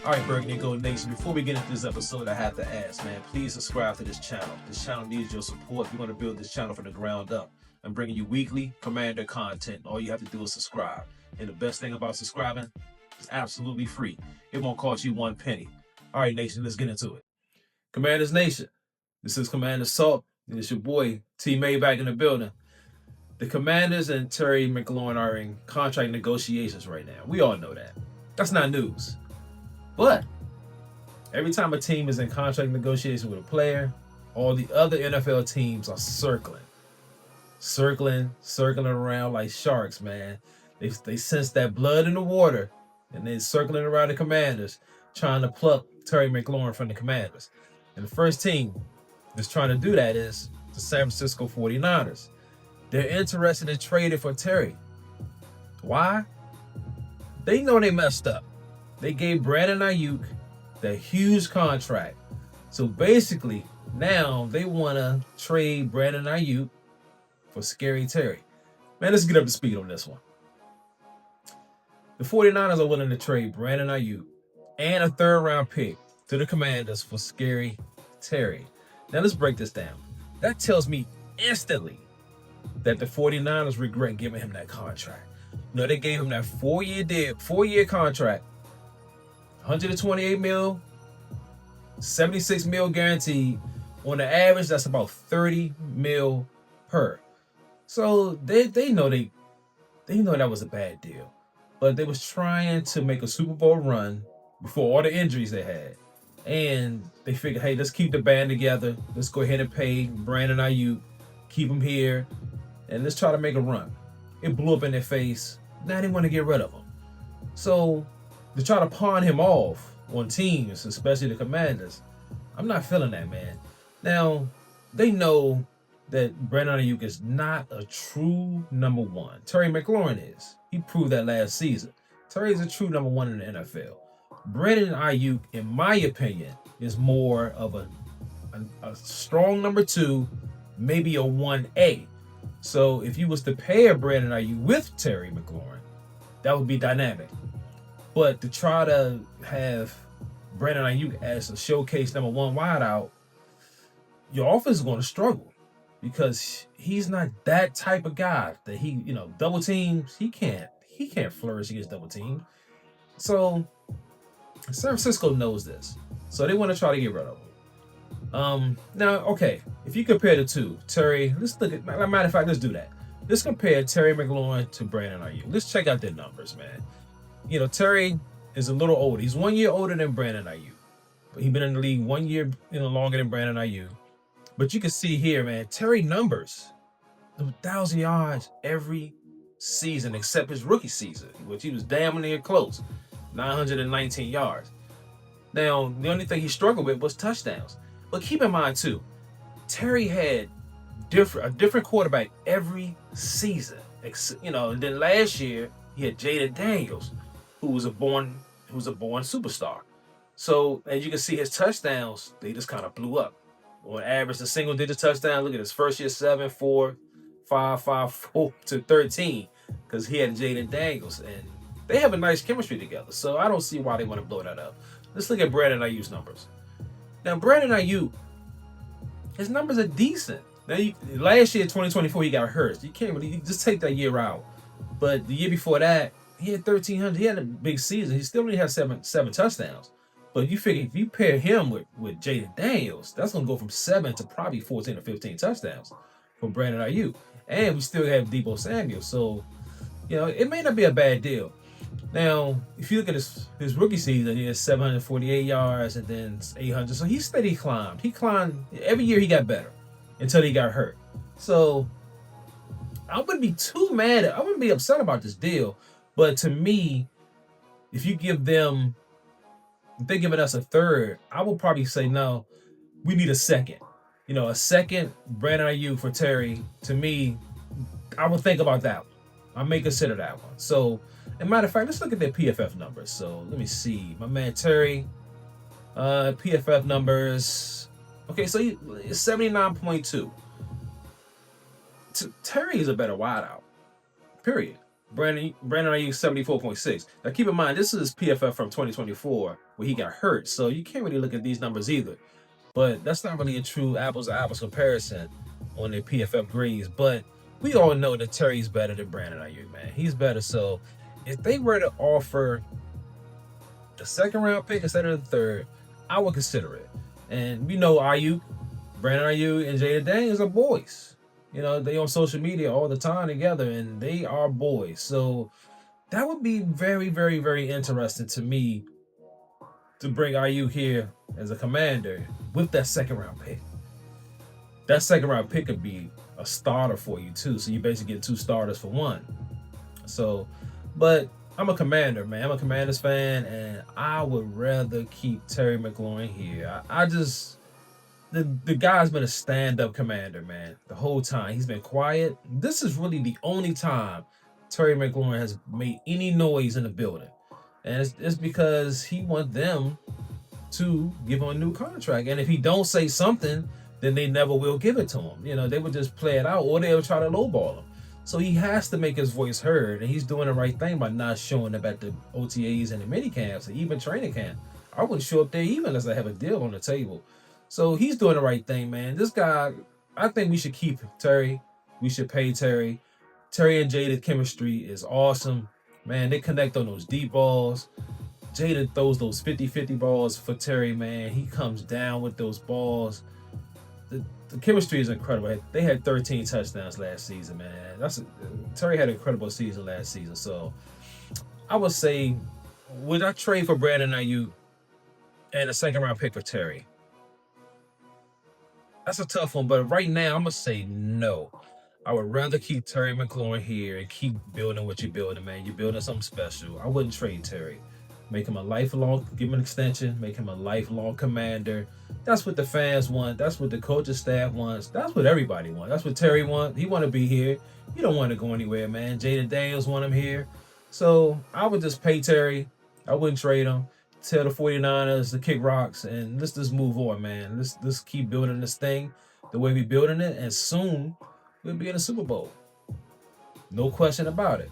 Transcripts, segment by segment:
All right, Burgundy Gold Nation, before we get into this episode, I have to ask, man, please subscribe to this channel. This channel needs your support. We're going to build this channel from the ground up. I'm bringing you weekly Commander content. All you have to do is subscribe. And the best thing about subscribing, it's absolutely free. It won't cost you 1 penny. All right, Nation, let's get into it. Commanders Nation, this is Commander Salt, and it's your boy, T-May, back in the building. The Commanders and Terry McLaurin are in contract negotiations right now. We all know that. That's not news. But every time a team is in contract negotiation with a player, all the other NFL teams are circling around like sharks, man. They sense that blood in the water, and they're circling around the Commanders, trying to pluck Terry McLaurin from the Commanders. And the first team that's trying to do that is the San Francisco 49ers. They're interested in trading for Terry. Why? They know they messed up. They gave Brandon Ayuk that huge contract. So basically, now they want to trade Brandon Ayuk for Scary Terry. Man, let's get up to speed on this one. The 49ers are willing to trade Brandon Ayuk and a 3rd-round pick to the Commanders for Scary Terry. Now, let's break this down. That tells me instantly that the 49ers regret giving him that contract. No, they gave him that 4-year contract, $128 million, $76 million guaranteed. On the average, that's about $30 million per. So they know that was a bad deal. But they was trying to make a Super Bowl run before all the injuries they had. And they figured, hey, let's keep the band together. Let's go ahead and pay Brandon Ayuk, keep him here, and let's try to make a run. It blew up in their face. Now they want to get rid of him. So to try to pawn him off on teams, especially the Commanders, I'm not feeling that, man. Now, they know that Brandon Ayuk is not a true number one. Terry McLaurin is. He proved that last season. Terry is a true number one in the NFL. Brandon Ayuk, in my opinion, is more of a strong number 2, maybe a 1A. So if you was to pair Brandon Ayuk with Terry McLaurin, that would be dynamic. But to try to have Brandon Ayuk as a showcase number 1 wideout, your offense is going to struggle because he's not that type of guy that double teams. He can't flourish against double teams. So San Francisco knows this, so they want to try to get rid of him. Now, okay, if you compare the two, Terry, let's look at. Matter of fact, let's do that. Let's compare Terry McLaurin to Brandon Ayuk. Let's check out their numbers, man. Terry is a little older. He's 1 year older than Brandon Ayuk. But he's been in the league 1 year longer than Brandon Ayuk. But you can see here, man, Terry numbers 1,000 yards every season except his rookie season, which he was damn near close, 919 yards. Now, the only thing he struggled with was touchdowns. But keep in mind, too, Terry had a different quarterback every season. And then last year, he had Jaden Daniels, who was a born superstar. So as you can see, his touchdowns, they just kind of blew up. On average, the single-digit touchdown, look at his first year, 7, 4, 5, 5, 4 to 13, because he had Jaden Daniels, and they have a nice chemistry together. So I don't see why they want to blow that up. Let's look at Brandon Ayuk's numbers. Now, Brandon Ayuk, his numbers are decent. Now, last year, 2024, he got hurt. You can't really just take that year out. But the year before that, he had 1,300. He had a big season. He still only had seven touchdowns. But you figure if you pair him with Jaden Daniels, that's going to go from 7 to probably 14 or 15 touchdowns for Brandon Ayuk. And we still have Deebo Samuel. So, it may not be a bad deal. Now, if you look at his rookie season, he had 748 yards and then 800. So he steady climbed. He climbed. Every year he got better until he got hurt. So I wouldn't be too mad. I wouldn't be upset about this deal. But to me, if they're giving us a 3rd, I would probably say, no, we need a 2nd. A 2nd Brandon Ayuk for Terry, to me, I would think about that one. I may consider that one. So, as a matter of fact, let's look at their PFF numbers. So, let me see. My man Terry, PFF numbers. Okay, so he's 79.2. Terry is a better wideout, period. Brandon Ayuk 74.6. Now keep in mind, this is PFF from 2024 where he got hurt, so you can't really look at these numbers either. But that's not really a true apples to apples comparison on the PFF grades. But we all know that Terry's better than Brandon Ayuk, man. He's better. So if they were to offer the second round pick instead of the third, I would consider it. And we know Ayuk, Brandon Ayuk, and Jada Daniels are boys. You know, they on social media all the time together, and they are boys. So that would be very, very, very interesting to me to bring Ayuk here as a commander with that second round pick. That second round pick could be a starter for you too. So you basically get two starters for one. So, but I'm a Commander, man. I'm a Commanders fan, and I would rather keep Terry McLaurin here. I just the guy's been a stand-up Commander, man, the whole time. He's been quiet. This is really the only time Terry McLaurin has made any noise in the building, and it's because he wants them to give him a new contract. And if he don't say something, then they never will give it to him. You know, they would just play it out, or they'll try to lowball him. So he has to make his voice heard, and he's doing the right thing by not showing up at the OTAs and the mini camps and even training camp. I wouldn't show up there even unless I have a deal on the table. So he's doing the right thing, man. This guy, I think we should keep Terry. We should pay Terry. Terry and Jada's chemistry is awesome. Man, they connect on those deep balls. Jada throws those 50-50 balls for Terry, man. He comes down with those balls. The chemistry is incredible. They had 13 touchdowns last season, man. Terry had an incredible season last season. So I would say, would I trade for Brandon Ayuk and a second round pick for Terry? That's a tough one, but right now I'm gonna say no. I would rather keep Terry McLaurin here and keep building what you're building, man. You're building something special. I wouldn't trade Terry. Make him a lifelong, give him an extension, make him a lifelong Commander. That's what the fans want. That's what the coaching staff wants. That's what everybody wants. That's what Terry wants. He want to be here. He don't want to go anywhere, man. Jada Daniels want him here. So I would just pay Terry. I wouldn't trade him. Tell the 49ers to kick rocks, and let's just move on, man. Let's keep building this thing the way we building it, and soon we'll be in the Super Bowl. No question about it.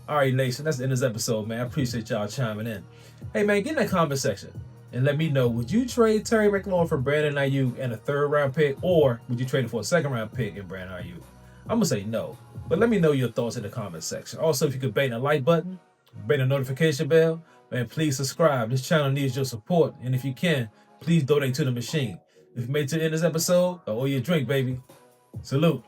All right, nation, that's the end of this episode, man. I appreciate y'all chiming in. Hey, man, get in that comment section and let me know, would you trade Terry McLaurin for Brandon Ayuk and a third round pick, or would you trade it for a second round pick and Brandon Ayuk? I'm going to say no, but let me know your thoughts in the comment section. Also, if you could bang the like button, bang the notification bell, man, please subscribe. This channel needs your support, and if you can, please donate to the machine. If you made it to the end of this episode, I owe you a drink, baby. Salute.